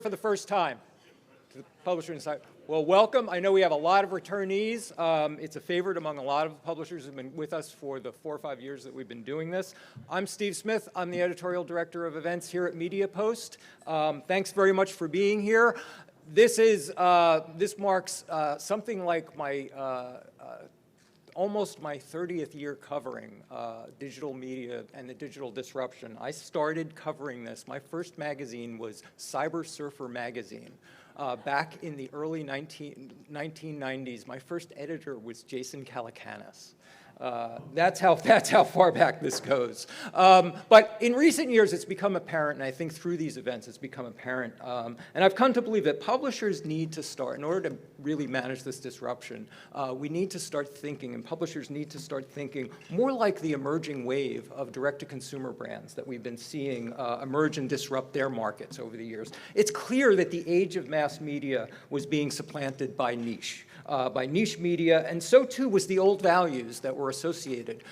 For the first time to the Publisher Insight. Well, welcome. I know we have a lot of returnees. It's a favorite among a lot of publishers who've been with us for the 4 or 5 years that we've been doing this. I'm Steve Smith. I'm the Editorial Director of Events here at MediaPost. Thanks very much for being here. This marks something like my almost my 30th year covering digital media and the digital disruption. I started covering this. My first magazine was Cyber Surfer magazine back in the early 1990s. My first editor was Jason Calacanis. That's how far back this goes. But in recent years, it's become apparent, and I think through these events, it's become apparent. And I've come to believe that publishers need to start, in order to really manage this disruption, we need to start thinking, and publishers need to start thinking more like the emerging wave of direct-to-consumer brands that we've been seeing emerge and disrupt their markets over the years. It's clear that the age of mass media was being supplanted by niche media, and so too was the old values that were associated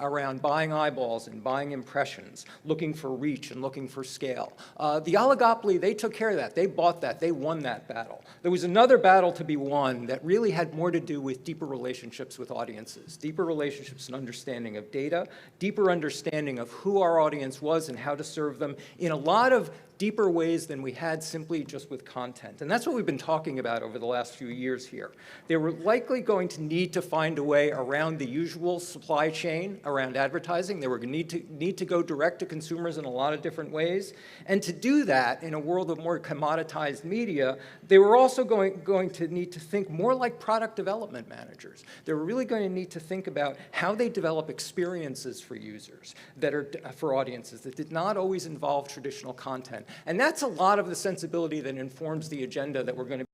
around buying eyeballs and buying impressions, looking for reach and looking for scale. The oligopoly, they took care of that. They bought that. They won that battle. There was another battle to be won that really had more to do with deeper relationships with audiences, deeper relationships and understanding of data, deeper understanding of who our audience was and how to serve them in a lot of deeper ways than we had simply just with content. And that's what we've been talking about over the last few years here. They were likely going to need to find a way around the usual supply chain, around advertising. They were going to need to go direct to consumers in a lot of different ways. And to do that in a world of more commoditized media, they were also going to need to think more like product development managers. They were really going to need to think about how they develop experiences for users that are for audiences that did not always involve traditional content. And that's a lot of the sensibility that informs the agenda that we're going to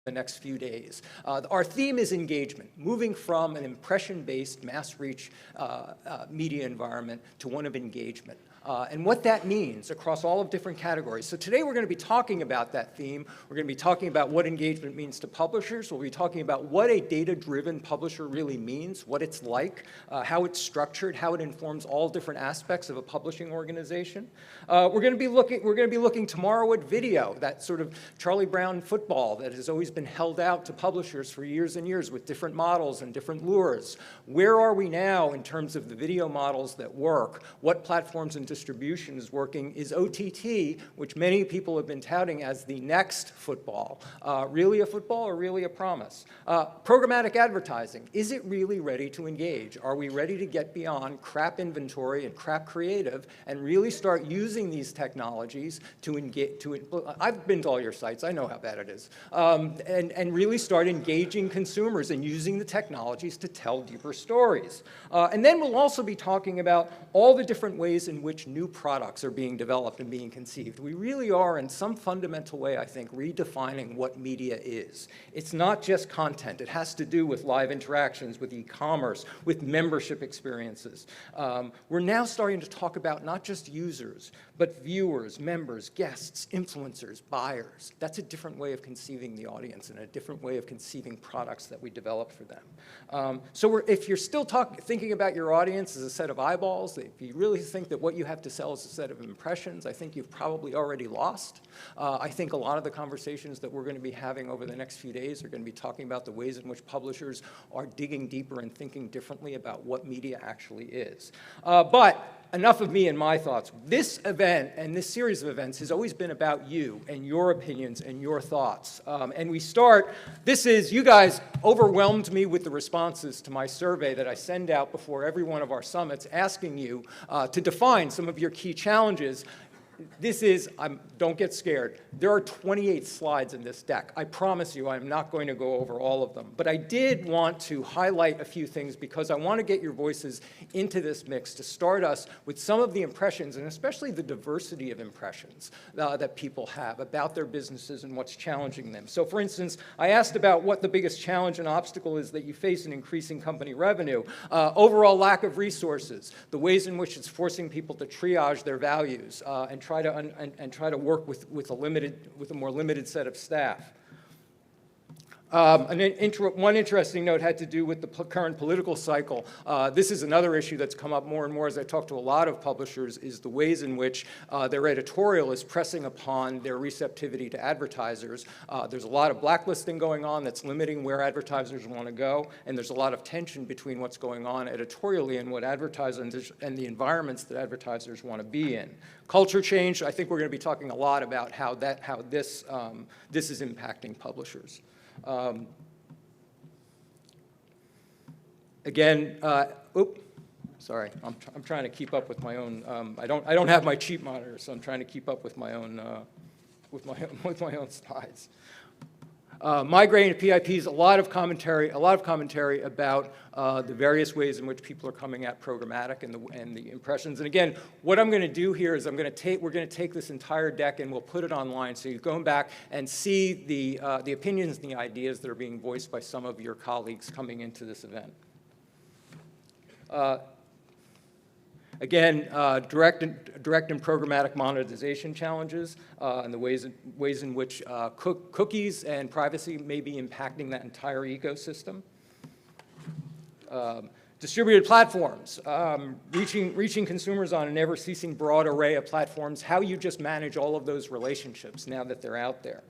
the next few days. Our theme is engagement, moving from an impression-based mass reach media environment to one of engagement. And what that means across all of different categories. So today we're going to be talking about that theme. We're going to be talking about what engagement means to publishers. We'll be talking about what a data-driven publisher really means, what it's like, how it's structured, how it informs all different aspects of a publishing organization. We're going to be looking tomorrow at video, that sort of Charlie Brown football that has always been held out to publishers for years and years with different models and different lures. Where are we now in terms of the video models that work? What platforms and distribution is working? Is OTT, which many people have been touting as the next football, really a football or really a promise? Programmatic advertising, is it really ready to engage? Are we ready to get beyond crap inventory and crap creative and really start using these technologies to engage? I've been to all your sites, I know how bad it is, and really start engaging consumers and using the technologies to tell deeper stories. And then we'll also be talking about all the different ways in which new products are being developed and being conceived. We really are, in some fundamental way, I think, redefining what media is. It's not just content. It has to do with live interactions, with e-commerce, with membership experiences. We're now starting to talk about not just users, but viewers, members, guests, influencers, buyers. That's a different way of conceiving the audience and a different way of conceiving products that we develop for them. If you're still thinking about your audience as a set of eyeballs, if you really think that what you have to sell is a set of impressions, I think you've probably already lost. I think a lot of the conversations that we're going to be having over the next few days are going to be talking about the ways in which publishers are digging deeper and thinking differently about what media actually is. But enough of me and my thoughts. This event and this series of events has always been about you and your opinions and your thoughts. And we start, you guys overwhelmed me with the responses to my survey that I send out before every one of our summits asking you to define some of your key challenges. Don't get scared. There are 28 slides in this deck. I promise you I'm not going to go over all of them. But I did want to highlight a few things because I want to get your voices into this mix to start us with some of the impressions, and especially the diversity of impressions that people have about their businesses and what's challenging them. So for instance, I asked about what the biggest challenge and obstacle is that you face in increasing company revenue, overall lack of resources, the ways in which it's forcing people to triage their values and try to work with a more limited set of staff. One interesting note had to do with the current political cycle. This is another issue that's come up more and more as I talk to a lot of publishers, is the ways in which their editorial is pressing upon their receptivity to advertisers. There's a lot of blacklisting going on that's limiting where advertisers want to go, and there's a lot of tension between what's going on editorially and what advertisers and the environments that advertisers want to be in. Culture change, I think we're going to be talking a lot about how this is impacting publishers. Again, sorry, I'm trying to keep up with my own. I don't have my cheap monitor, so I'm trying to keep up with my own slides. Migrating to PIPs, a lot of commentary about the various ways in which people are coming at programmatic and the impressions. And again, what I'm going to do here is we're going to take this entire deck and we'll put it online, so you're going back and see the opinions and the ideas that are being voiced by some of your colleagues coming into this event. Again, direct and programmatic monetization challenges and the ways in which cookies and privacy may be impacting that entire ecosystem. Distributed platforms, reaching consumers on an ever-ceasing broad array of platforms, how you just manage all of those relationships now that they're out there.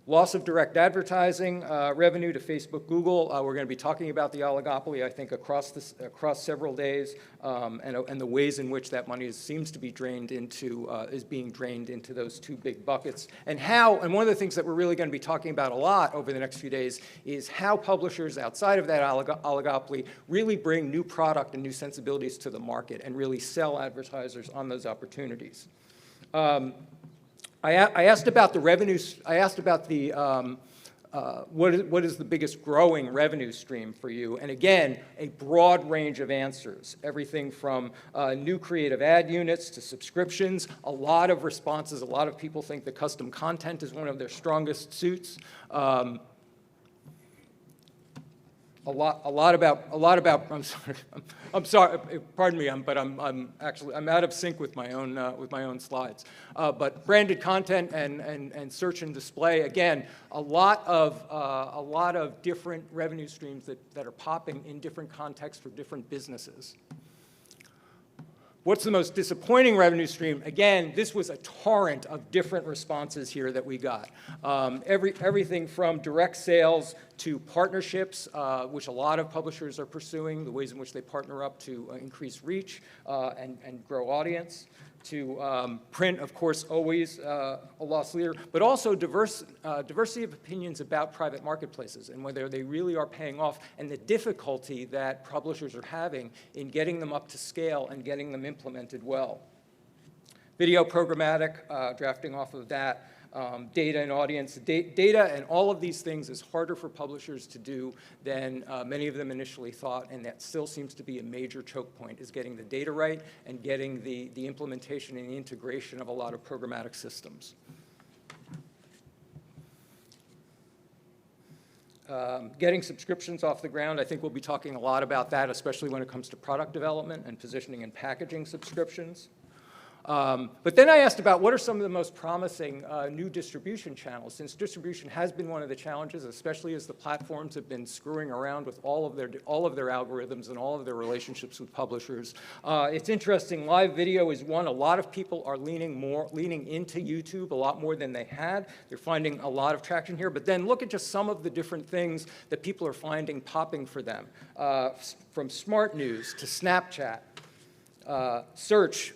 Loss of direct advertising revenue to Facebook, Google. We're going to be talking about the oligopoly, I think, across several days, and the ways in which that money seems to be drained into, is being drained into those two big buckets. And one of the things that we're really going to be talking about a lot over the next few days is how publishers outside of that oligopoly really bring new product and new sensibilities to the market and really sell advertisers on those opportunities. I asked about the revenues. I asked about the what is the biggest growing revenue stream for you? And again, a broad range of answers. Everything from new creative ad units to subscriptions. A lot of responses. A lot of people think that custom content is one of their strongest suits. A lot about. I'm sorry. Pardon me. But I'm out of sync with my own slides. But branded content and search and display. Again, a lot of different revenue streams that are popping in different contexts for different businesses. What's the most disappointing revenue stream? Again, this was a torrent of different responses here that we got. Everything from direct sales to partnerships, which a lot of publishers are pursuing, the ways in which they partner up to increase reach and grow audience, to print, of course, always a loss leader, but also diversity of opinions about private marketplaces and whether they really are paying off, and the difficulty that publishers are having in getting them up to scale and getting them implemented well. Video programmatic, drafting off of that. Data and audience. Data and all of these things is harder for publishers to do than many of them initially thought, and that still seems to be a major choke point, is getting the data right and getting the implementation and the integration of a lot of programmatic systems. Getting subscriptions off the ground, I think we'll be talking a lot about that, especially when it comes to product development and positioning and packaging subscriptions. But then I asked about what are some of the most promising new distribution channels, since distribution has been one of the challenges, especially as the platforms have been screwing around with all of their algorithms and all of their relationships with publishers. It's interesting, live video is one. A lot of people are leaning into YouTube a lot more than they had. They're finding a lot of traction here. But then look at just some of the different things that people are finding popping for them, from smart news to Snapchat, search.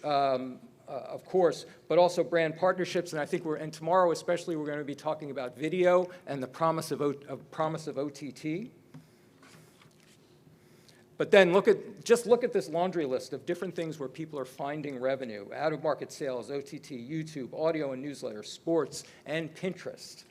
Of course, but also brand partnerships, and I think and tomorrow especially, we're going to be talking about video and the promise of OTT. But then just look at this laundry list of different things where people are finding revenue: out-of-market sales, OTT, YouTube, audio and newsletter, sports, and Pinterest.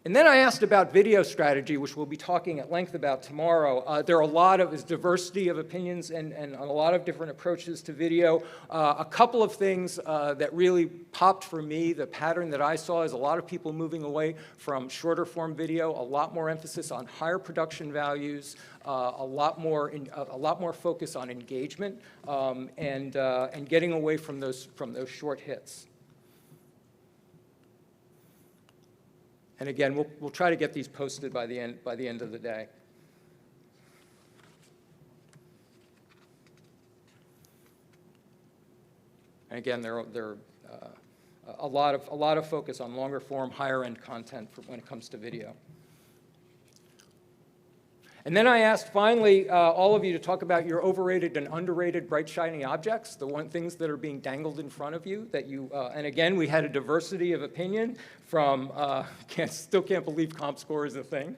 And then I asked about video strategy, which we'll be talking at length about tomorrow. There are a lot of diversity of opinions and a lot of different approaches to video. A couple of things that really popped for me, the pattern that I saw is a lot of people moving away from shorter form video, a lot more emphasis on higher production values, a lot more focus on engagement, and getting away from those short hits. And again, we'll try to get these posted by the end of the day. And again, there are a lot of focus on longer form, higher end content when it comes to video. And then I asked, finally, all of you to talk about your overrated and underrated bright, shiny objects, the things that are being dangled in front of you that you, and again, we had a diversity of opinion from, still can't believe ComScore is a thing,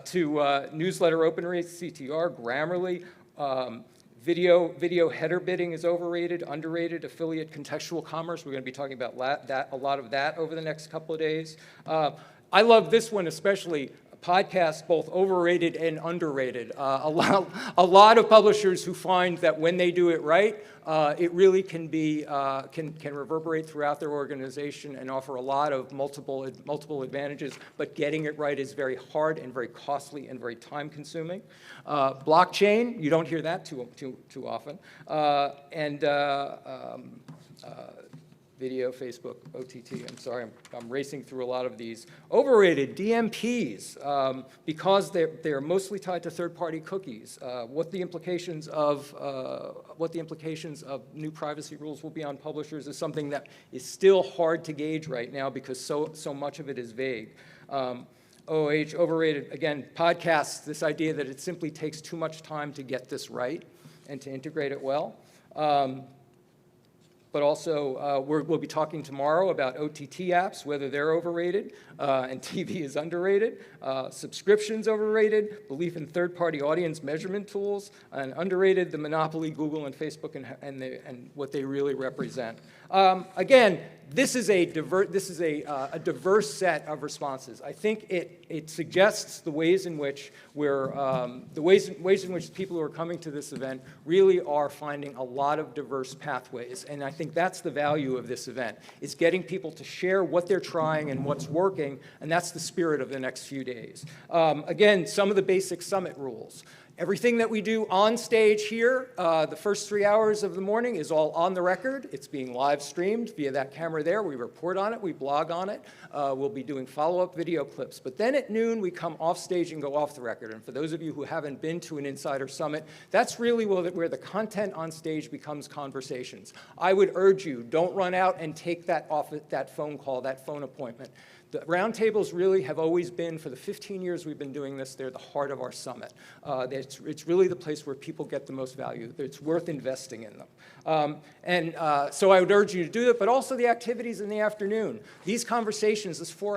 to newsletter open rates, CTR, Grammarly, video header bidding is overrated, underrated, affiliate contextual commerce. We're going to be talking about a lot of that over the next couple of days. I love this one especially. Podcasts, both overrated and underrated. A lot of publishers who find that when they do it right, it really can reverberate throughout their organization and offer a lot of multiple advantages, but getting it right is very hard and very costly and very time-consuming. Blockchain, you don't hear that too often. Video, Facebook, OTT. I'm sorry, I'm racing through a lot of these. Overrated, DMPs, because they're mostly tied to third-party cookies. What the implications of new privacy rules will be on publishers is something that is still hard to gauge right now because so much of it is vague. OOH, overrated, again, podcasts, this idea that it simply takes too much time to get this right and to integrate it well. But also, we'll be talking tomorrow about OTT apps, whether they're overrated, and TV is underrated. Subscriptions overrated, belief in third-party audience measurement tools, and underrated, the monopoly Google and Facebook and what they really represent. Again, this is a diverse set of responses. I think it suggests the ways in which ways in which people who are coming to this event really are finding a lot of diverse pathways, and I think that's the value of this event. It's getting people to share what they're trying and what's working, and that's the spirit of the next few days. Again, some of the basic summit rules. Everything that we do on stage here, the first 3 hours of the morning, is all on the record. It's being live streamed via that camera there. We report on it. We blog on it. We'll be doing follow-up video clips. But then at noon, we come off stage and go off the record. And for those of you who haven't been to an Insider Summit, that's really where the content on stage becomes conversations. I would urge you, don't run out and take that phone call, that phone appointment. The roundtables really have always been, for the 15 years we've been doing this, they're the heart of our summit. It's really the place where people get the most value. It's worth investing in them. So I would urge you to do that, but also the activities in the afternoon. These conversations, this 4